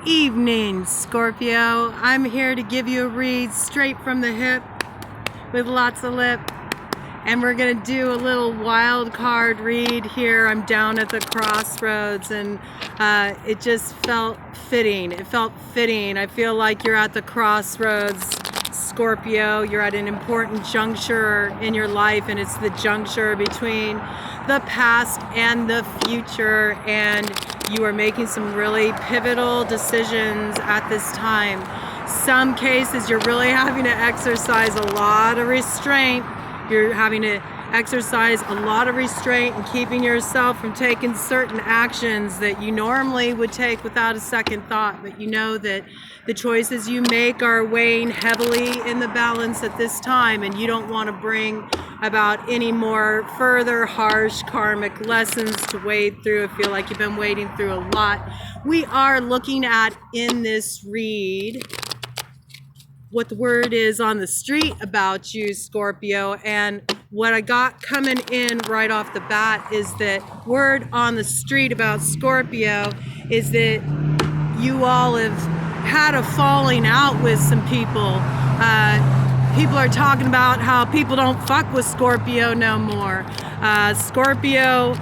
Evening, Scorpio. I'm here to give you a read straight from the hip with lots of lip. And we're going to do a little wild card read here. I'm down at the crossroads and it just felt fitting. It felt fitting. I feel like you're at the crossroads, Scorpio. You're at an important juncture in your life, and it's the juncture between the past and the future, and you are making some really pivotal decisions at this time. Some cases you're really having to exercise a lot of restraint. You're having to exercise a lot of restraint and keeping yourself from taking certain actions that you normally would take without a second thought. But you know that the choices you make are weighing heavily in the balance at this time, and you don't want to bring about any more further harsh karmic lessons to wade through. I feel like you've been wading through a lot. We are looking at, in this read, what the word is on the street about you, Scorpio. And what I got coming in right off the bat is that word on the street about Scorpio is that you all have had a falling out with some people. People are talking about how people don't fuck with Scorpio no more. Scorpio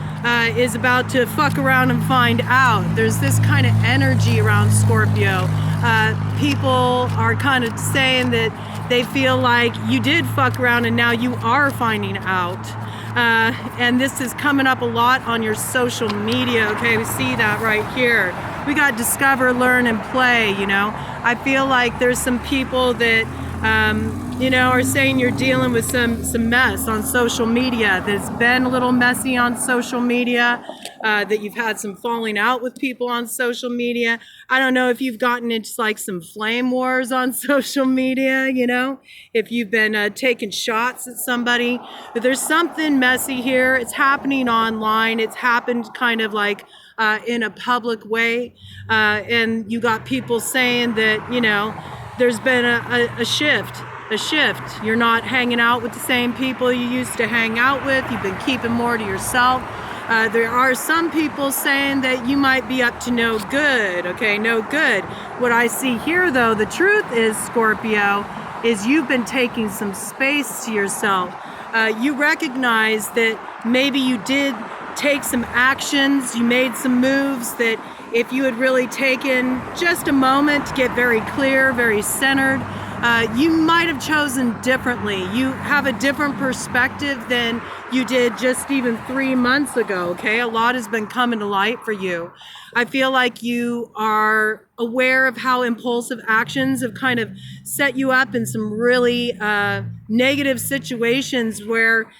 is about to fuck around and find out. There's this kind of energy around Scorpio. People are kind of saying that they feel like you did fuck around and now you are finding out. And this is coming up a lot on your social media. Okay, we see that right here. We got discover, learn, and play, you know. I feel like there's some people that are saying you're dealing with some mess on social media, that's been a little messy on social media, that you've had some falling out with people on social media. I don't know if you've gotten into like some flame wars on social media, you know, if you've been taking shots at somebody, but there's something messy here. It's happening online. It's happened kind of like in a public way. And you got people saying that, you know, there's been a shift. You're not hanging out with the same people you used to hang out with. You've been keeping more to yourself. There are some people saying that you might be up to no good. Okay, no good. What I see here, though, the truth is, Scorpio, is you've been taking some space to yourself. You recognize that maybe you did take some actions, you made some moves that if you had really taken just a moment to get very clear, very centered, you might have chosen differently. You have a different perspective than you did just even 3 months ago, okay? A lot has been coming to light for you. I feel like you are aware of how impulsive actions have kind of set you up in some really negative situations where,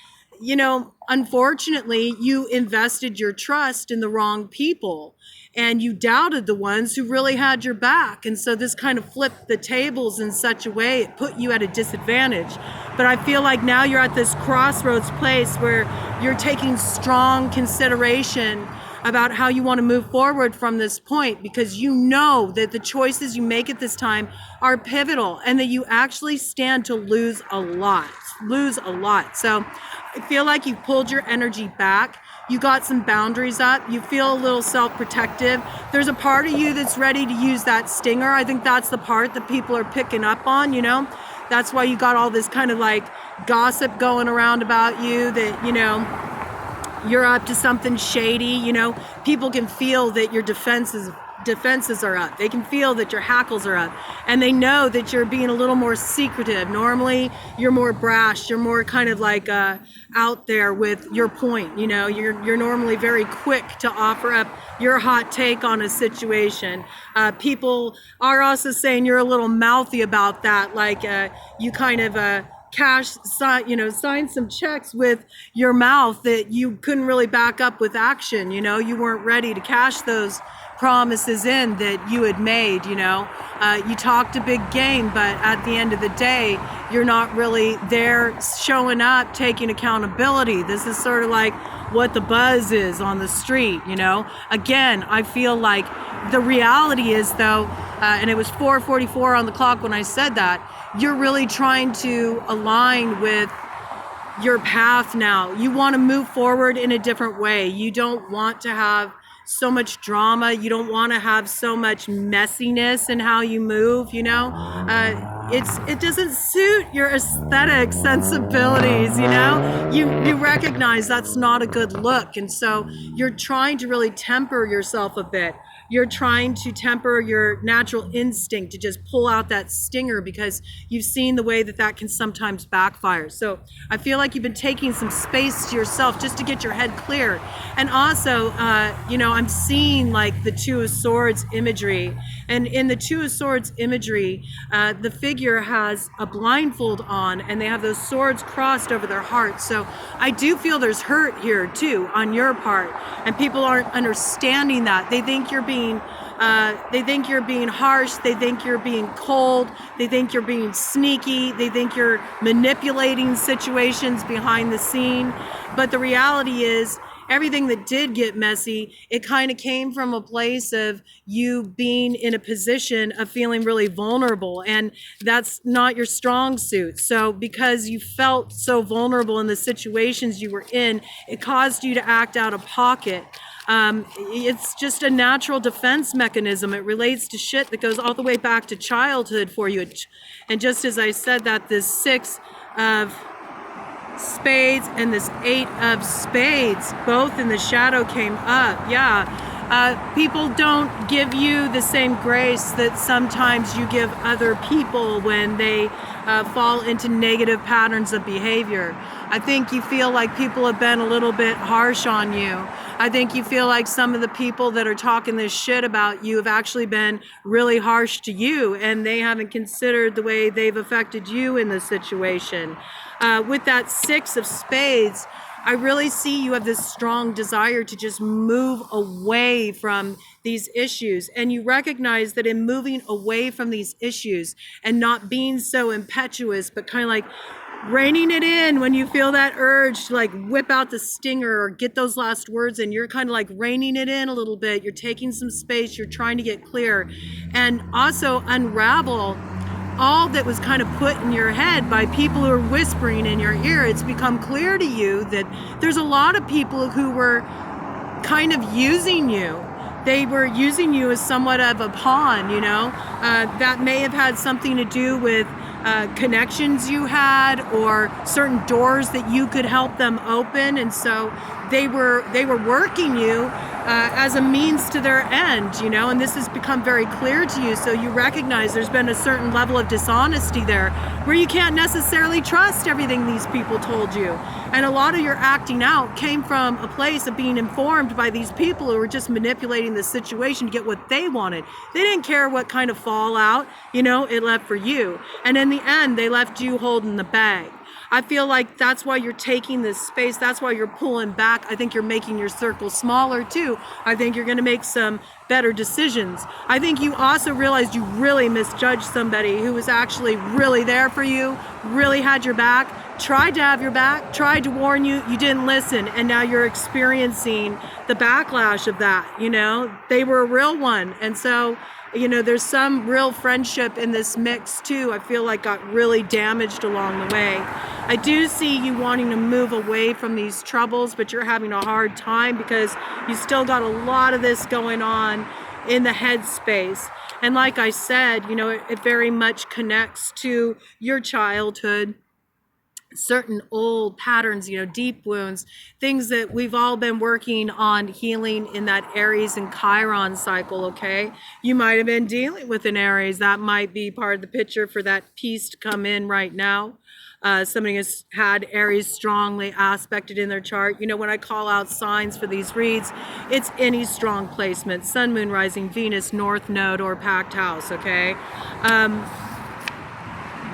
you know, unfortunately, you invested your trust in the wrong people and you doubted the ones who really had your back. And so this kind of flipped the tables in such a way, it put you at a disadvantage. But I feel like now you're at this crossroads place where you're taking strong consideration about how you want to move forward from this point, because you know that the choices you make at this time are pivotal and that you actually stand to lose a lot. So I feel like you've pulled your energy back. You got some boundaries up. You feel a little self-protective. There's a part of you that's ready to use that stinger. I think that's the part that people are picking up on, you know. That's why you got all this kind of like gossip going around about you, that, you know, you're up to something shady, you know. People can feel that your defenses are up. They can feel that your hackles are up, and they know that you're being a little more secretive. Normally you're more brash, you're more kind of like out there with your point, you know. You're normally very quick to offer up your hot take on a situation. People are also saying you're a little mouthy about that, like you kind of sign some checks with your mouth that you couldn't really back up with action. You know, you weren't ready to cash those promises in that you had made, you know. You talked a big game, but at the end of the day, you're not really there showing up, taking accountability. This is sort of like what the buzz is on the street, you know. Again, I feel like the reality is, though, and it was 4:44 on the clock when I said that, you're really trying to align with your path now. You want to move forward in a different way. You don't want to have so much drama. You don't want to have so much messiness in how you move, you know. It doesn't suit your aesthetic sensibilities, you know. You recognize that's not a good look, and so you're trying to really temper yourself a bit. You're trying to temper your natural instinct to just pull out that stinger, because you've seen the way that that can sometimes backfire. So I feel like you've been taking some space to yourself just to get your head clear. And also, you know, I'm seeing like the Two of Swords imagery. And in the Two of Swords imagery, the figure has a blindfold on and they have those swords crossed over their heart. So I do feel there's hurt here too on your part. And people aren't understanding that. They think you're being harsh, they think you're being cold, they think you're being sneaky, they think you're manipulating situations behind the scene. But the reality is, everything that did get messy, it kind of came from a place of you being in a position of feeling really vulnerable, and that's not your strong suit. So because you felt so vulnerable in the situations you were in, it caused you to act out of pocket. It's just a natural defense mechanism. It relates to shit that goes all the way back to childhood for you. And just as I said that, this 6 of Spades and this 8 of Spades, both in the shadow, came up. Yeah. People don't give you the same grace that sometimes you give other people when they fall into negative patterns of behavior. I think you feel like people have been a little bit harsh on you. I think you feel like some of the people that are talking this shit about you have actually been really harsh to you, and they haven't considered the way they've affected you in this situation. With that 6 of Spades, I really see you have this strong desire to just move away from these issues. And you recognize that in moving away from these issues and not being so impetuous, but kind of like reining it in when you feel that urge to like whip out the stinger or get those last words in, you're kind of like reining it in a little bit. You're taking some space. You're trying to get clear and also unravel all that was kind of put in your head by people who are whispering in your ear. It's become clear to you that there's a lot of people who were kind of using you. They were using you as somewhat of a pawn, you know. That may have had something to do with connections you had or certain doors that you could help them open, and so they were working you as a means to their end, you know. And this has become very clear to you, so you recognize there's been a certain level of dishonesty there where you can't necessarily trust everything these people told you. And a lot of your acting out came from a place of being informed by these people who were just manipulating the situation to get what they wanted. They didn't care what kind of fallout, you know, it left for you. And in the end, they left you holding the bag. I feel like that's why you're taking this space. That's why you're pulling back. I think you're making your circle smaller too. I think you're going to make some better decisions. I think you also realized you really misjudged somebody who was actually really there for you, really had your back, tried to have your back, tried to warn you, you didn't listen, and now you're experiencing the backlash of that. You know, they were a real one. And so, you know, there's some real friendship in this mix too. I feel like got really damaged along the way. I do see you wanting to move away from these troubles, but you're having a hard time because you still got a lot of this going on in the head space. And like I said, you know, it very much connects to your childhood, certain old patterns, you know, deep wounds, things that we've all been working on healing in that Aries and Chiron cycle, okay? You might have been dealing with an Aries. That might be part of the picture for that piece to come in right now. Somebody has had Aries strongly aspected in their chart. You know, when I call out signs for these reads, it's any strong placement, sun, moon, rising, Venus, north node, or packed house, okay?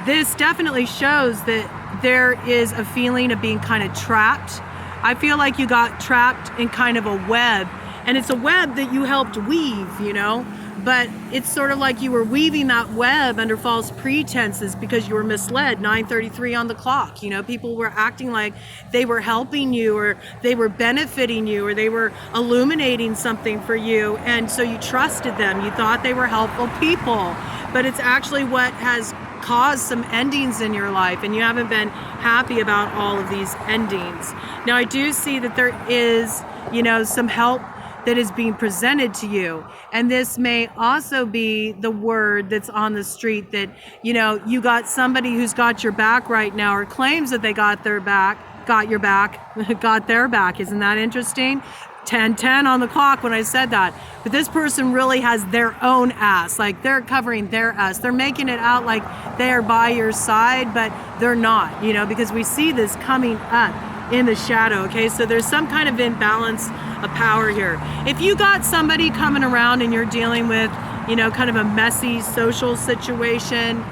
This definitely shows that there is a feeling of being kind of trapped. I feel like you got trapped in kind of a web, and it's a web that you helped weave, you know, but it's sort of like you were weaving that web under false pretenses because you were misled. 9:33 on the clock, you know, people were acting like they were helping you or they were benefiting you or they were illuminating something for you, and so you trusted them. You thought they were helpful people, but it's actually what has caused some endings in your life, and you haven't been happy about all of these endings. Now, I do see that there is, you know, some help that is being presented to you. And this may also be the word that's on the street that, you know, you got somebody who's got your back right now, or claims that they got their back, got your back, got their back. Isn't that interesting? 10:10 on the clock when I said that. But this person really has their own ass, like they're covering their ass. They're making it out like they are by your side, but they're not, you know, because we see this coming up in the shadow, okay? So there's some kind of imbalance of power here. If you got somebody coming around and you're dealing with, you know, kind of a messy social situation,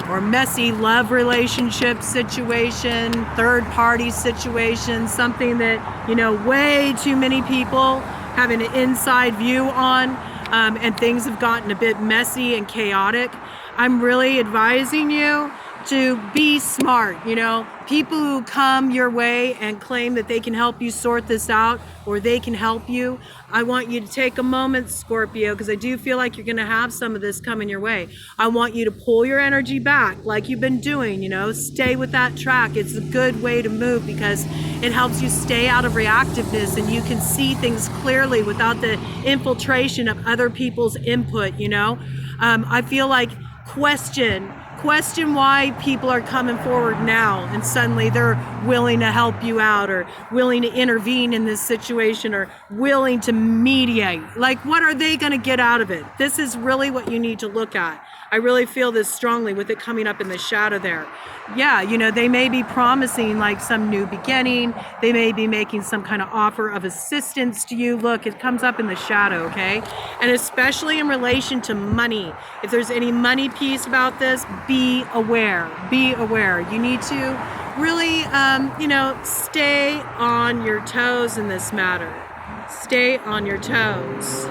or messy love relationship situation, third party situation, something that, you know, way too many people have an inside view on, and things have gotten a bit messy and chaotic, I'm really advising you to be smart. You know, people who come your way and claim that they can help you sort this out, or they can help you, I want you to take a moment, Scorpio, because I do feel like you're going to have some of this coming your way. I want you to pull your energy back like you've been doing, you know, stay with that track. It's a good way to move because it helps you stay out of reactiveness and you can see things clearly without the infiltration of other people's input, you know. I feel like question why people are coming forward now and suddenly they're willing to help you out or willing to intervene in this situation or willing to mediate. Like, what are they going to get out of it? This is really what you need to look at. I really feel this strongly with it coming up in the shadow there. Yeah, you know, they may be promising like some new beginning. They may be making some kind of offer of assistance to you. Look, it comes up in the shadow, okay? And especially in relation to money. If there's any money piece about this, be aware. Be aware. You need to really, you know, stay on your toes in this matter. Stay on your toes.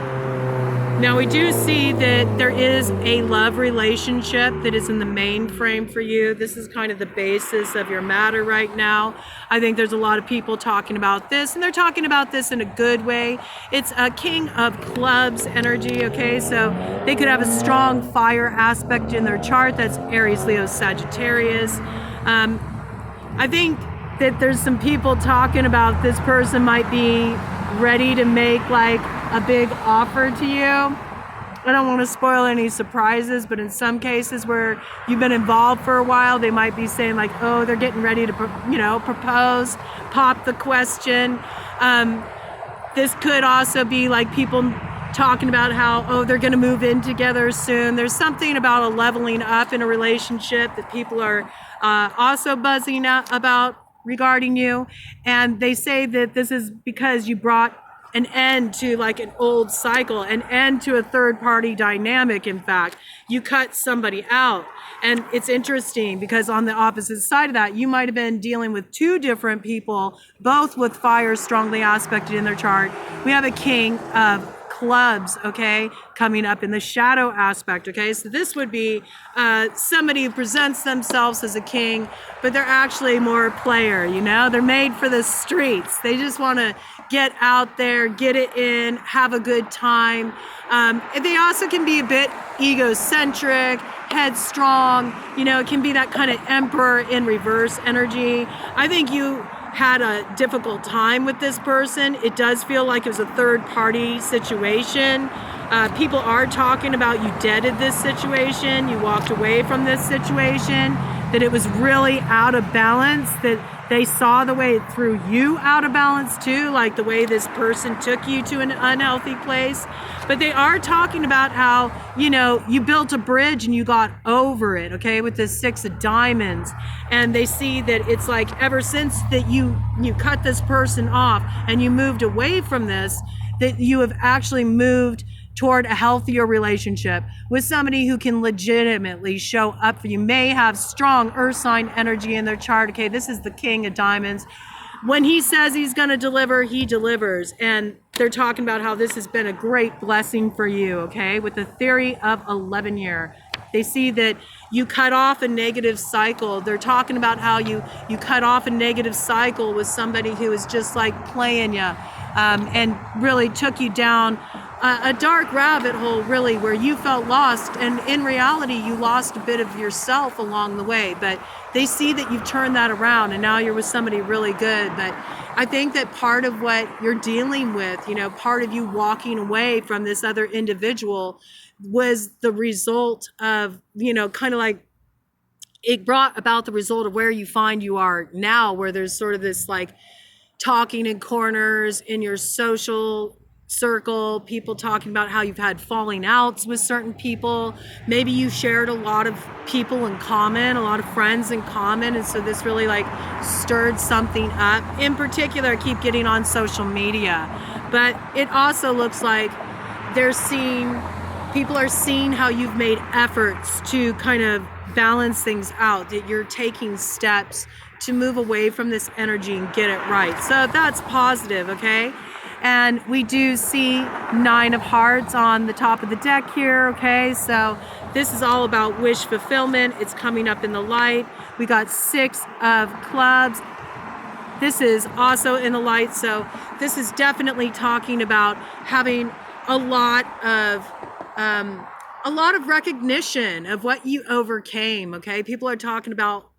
Now, we do see that there is a love relationship that is in the mainframe for you. This is kind of the basis of your matter right now. I think there's a lot of people talking about this, and they're talking about this in a good way. It's a King of Clubs energy, okay? So they could have a strong fire aspect in their chart. That's Aries, Leo, Sagittarius. I think that there's some people talking about this person might be ready to make like a big offer to you. I don't want to spoil any surprises, but in some cases where you've been involved for a while, they might be saying like, oh, they're getting ready to, you know, propose, pop the question. This could also be like people talking about how, oh, they're going to move in together soon. There's something about a leveling up in a relationship that people are also buzzing about regarding you. And they say that this is because you brought an end to like an old cycle, an end to a third party dynamic. In fact, you cut somebody out. And it's interesting because on the opposite side of that, you might have been dealing with two different people, both with fire strongly aspected in their chart. We have a King of Clubs, okay, coming up in the shadow aspect, okay? So this would be somebody who presents themselves as a king, but they're actually more a player, you know? They're made for the streets. They just want to get out there, get it in, have a good time. They also can be a bit egocentric, headstrong, you know, it can be that kind of emperor in reverse energy. I think you had a difficult time with this person. It does feel like it was a third party situation. People are talking about you deaded this situation, you walked away from this situation, that it was really out of balance, that they saw the way it threw you out of balance too, like the way this person took you to an unhealthy place. But they are talking about how, you know, you built a bridge and you got over it, okay, with this Six of Diamonds. And they see that it's like ever since that you cut this person off and you moved away from this, that you have actually moved toward a healthier relationship with somebody who can legitimately show up for you. May have strong earth sign energy in their chart. Okay, this is the King of Diamonds. When he says he's going to deliver, he delivers. And they're talking about how this has been a great blessing for you, okay, with the theory of 11 year. They see that you cut off a negative cycle. They're talking about how you cut off a negative cycle with somebody who is just like playing you, and really took you down a dark rabbit hole, really, where you felt lost, and in reality you lost a bit of yourself along the way. But they see that you've turned that around and now you're with somebody really good. But I think that part of what you're dealing with, you know, part of you walking away from this other individual was the result of, you know, kind of like, it brought about the result of where you find you are now, where there's sort of this like talking in corners in your social circle, people talking about how you've had falling outs with certain people. Maybe you shared a lot of people in common, a lot of friends in common, and so this really like stirred something up. In particular, I keep getting on social media, but it also looks like people are seeing how you've made efforts to kind of balance things out, that you're taking steps to move away from this energy and get it right. So that's positive, okay? And we do see 9 of Hearts on the top of the deck here, okay? So this is all about wish fulfillment. It's coming up in the light. We got 6 of Clubs. This is also in the light. So this is definitely talking about having a lot of recognition of what you overcame, okay? People are talking about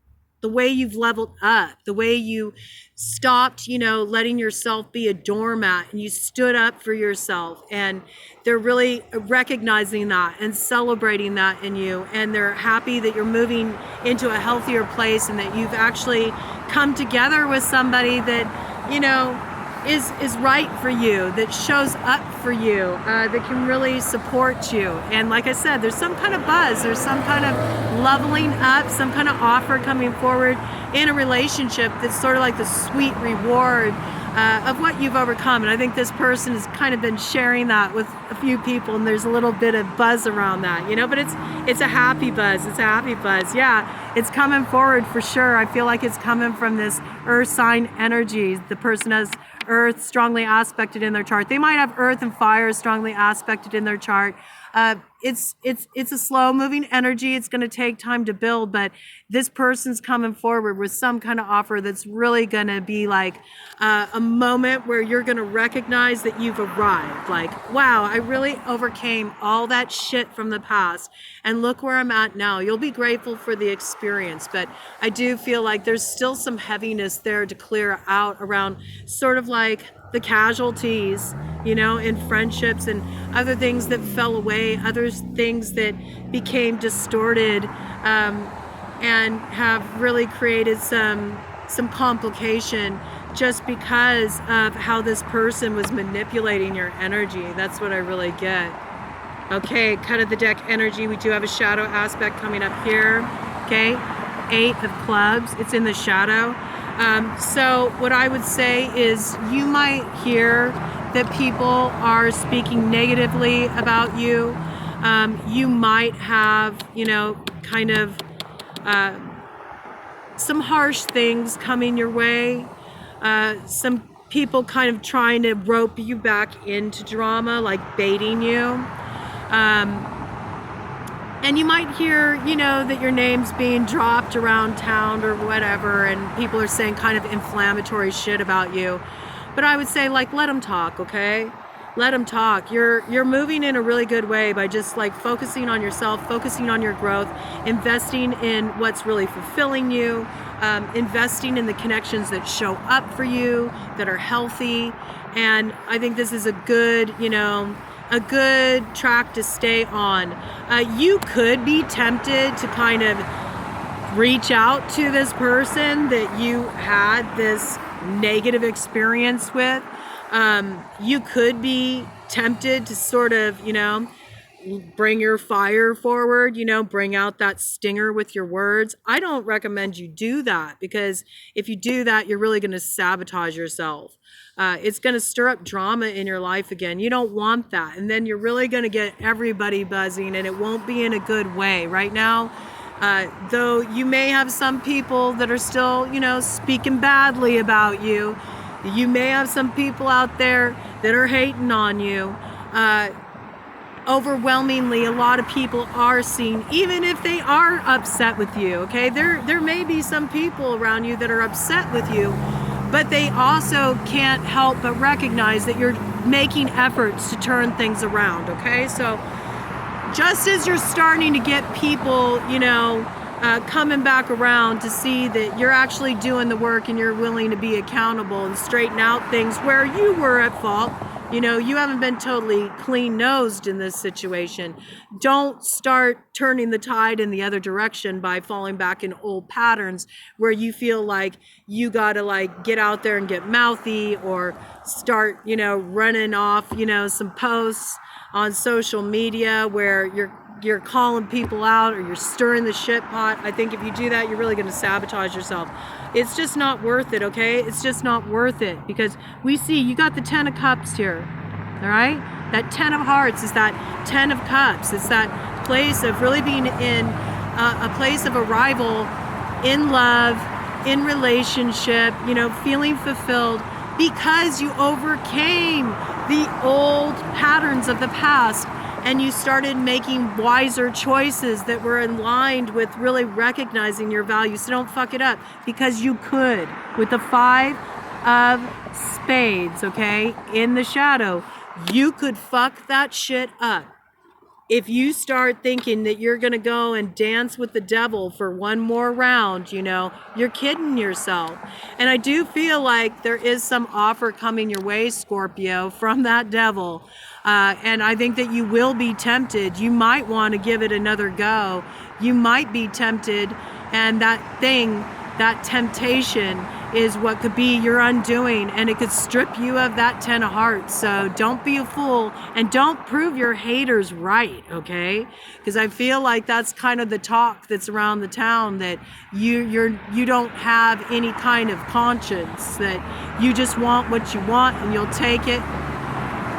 the way you've leveled up, the way you stopped, you know, letting yourself be a doormat and you stood up for yourself. And they're really recognizing that and celebrating that in you. And they're happy that you're moving into a healthier place and that you've actually come together with somebody that, you know, is right for you, that shows up for you, that can really support you. And like I said, there's some kind of buzz, there's some kind of leveling up, some kind of offer coming forward in a relationship that's sort of like the sweet reward of what you've overcome. And I think this person has kind of been sharing that with a few people, and there's a little bit of buzz around that, you know, but it's a happy buzz. It's a happy buzz. Yeah, it's coming forward for sure. I feel like it's coming from this earth sign energy. The person has Earth strongly aspected in their chart. They might have Earth and fire strongly aspected in their chart. It's a slow moving energy. It's going to take time to build, but this person's coming forward with some kind of offer that's really going to be like a moment where you're going to recognize that you've arrived. Like, wow, I really overcame all that shit from the past and look where I'm at now. You'll be grateful for the experience, but I do feel like there's still some heaviness there to clear out around sort of like the casualties, you know, in friendships and other things that fell away, other things that became distorted and have really created some complication just because of how this person was manipulating your energy. That's what I really get. Okay, cut of the deck energy. We do have a shadow aspect coming up here. Okay, 8 of Clubs. It's in the shadow. So what I would say is you might hear that people are speaking negatively about you. You might have, you know, kind of some harsh things coming your way. Some people kind of trying to rope you back into drama, like baiting you. And you might hear, you know, that your name's being dropped around town or whatever, and people are saying kind of inflammatory shit about you. But I would say, like, let them talk, okay? Let them talk. You're moving in a really good way by just like focusing on yourself, focusing on your growth, investing in what's really fulfilling you, investing in the connections that show up for you, that are healthy. And I think this is a good, you know, a good track to stay on. You could be tempted to kind of reach out to this person that you had this negative experience with. You could be tempted to sort of, you know, bring your fire forward, you know, bring out that stinger with your words. I don't recommend you do that, because if you do that, you're really going to sabotage yourself. It's going to stir up drama in your life again. You don't want that. And then you're really going to get everybody buzzing, and it won't be in a good way. Right now, though you may have some people that are still, you know, speaking badly about you. You may have some people out there that are hating on you. Overwhelmingly, a lot of people are seeing, even if they are upset with you, okay? There may be some people around you that are upset with you, but they also can't help but recognize that you're making efforts to turn things around, okay? So just as you're starting to get people, you know, coming back around to see that you're actually doing the work and you're willing to be accountable and straighten out things where you were at fault. You know, you haven't been totally clean-nosed in this situation. Don't start turning the tide in the other direction by falling back in old patterns where you feel like you gotta like get out there and get mouthy or start, you know, running off, you know, some posts on social media where you're calling people out or you're stirring the shit pot. I think if you do that, you're really going to sabotage yourself. It's just not worth it, okay? It's just not worth it, because we see you got the 10 of cups here, all right? That 10 of hearts is that 10 of cups. It's that place of really being in a place of arrival, in love, in relationship, you know, feeling fulfilled because you overcame the old patterns of the past and you started making wiser choices that were aligned with really recognizing your value. So don't fuck it up, because you could. With the 5 of spades, okay, in the shadow, you could fuck that shit up. If you start thinking that you're gonna go and dance with the devil for one more round, you know, you're kidding yourself. And I do feel like there is some offer coming your way, Scorpio, from that devil. And I think that you will be tempted. You might want to give it another go. You might be tempted, and that thing, that temptation, is what could be your undoing, and it could strip you of that 10 of hearts. So don't be a fool, and don't prove your haters right, okay? Because I feel like that's kind of the talk that's around the town, that you don't have any kind of conscience, that you just want what you want and you'll take it,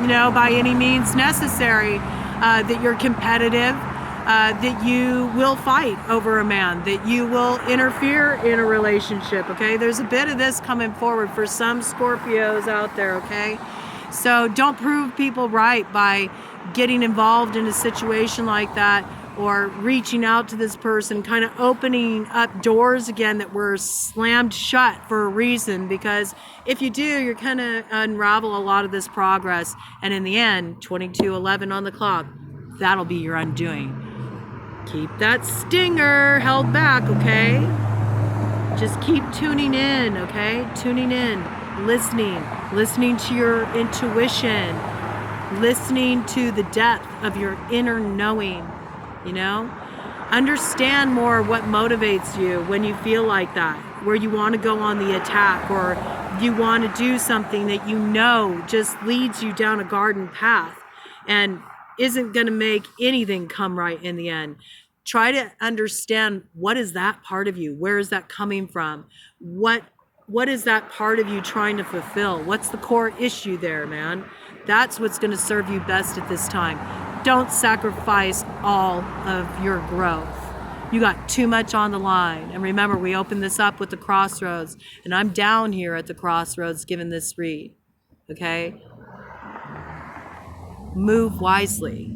you know, by any means necessary, that you're competitive, that you will fight over a man, that you will interfere in a relationship, okay? There's a bit of this coming forward for some Scorpios out there, okay? So don't prove people right by getting involved in a situation like that, or reaching out to this person, kind of opening up doors again that were slammed shut for a reason, because if you do, you're kind of unravel a lot of this progress, and in the end, 22:11 on the clock, that'll be your undoing. Keep that stinger held back, okay? Just keep tuning in, okay? Tuning in, listening to your intuition, listening to the depth of your inner knowing. You know, understand more what motivates you when you feel like that, where you want to go on the attack, or you want to do something that you know just leads you down a garden path and isn't going to make anything come right in the end. Try to understand, what is that part of you? Where is that coming from? What is that part of you trying to fulfill? What's the core issue there, man? That's what's going to serve you best at this time. Don't sacrifice all of your growth. You got too much on the line. And remember, we opened this up with the crossroads, and I'm down here at the crossroads giving this read, okay? Move wisely.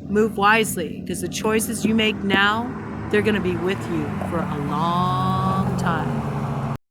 Move wisely, because the choices you make now, they're going to be with you for a long time.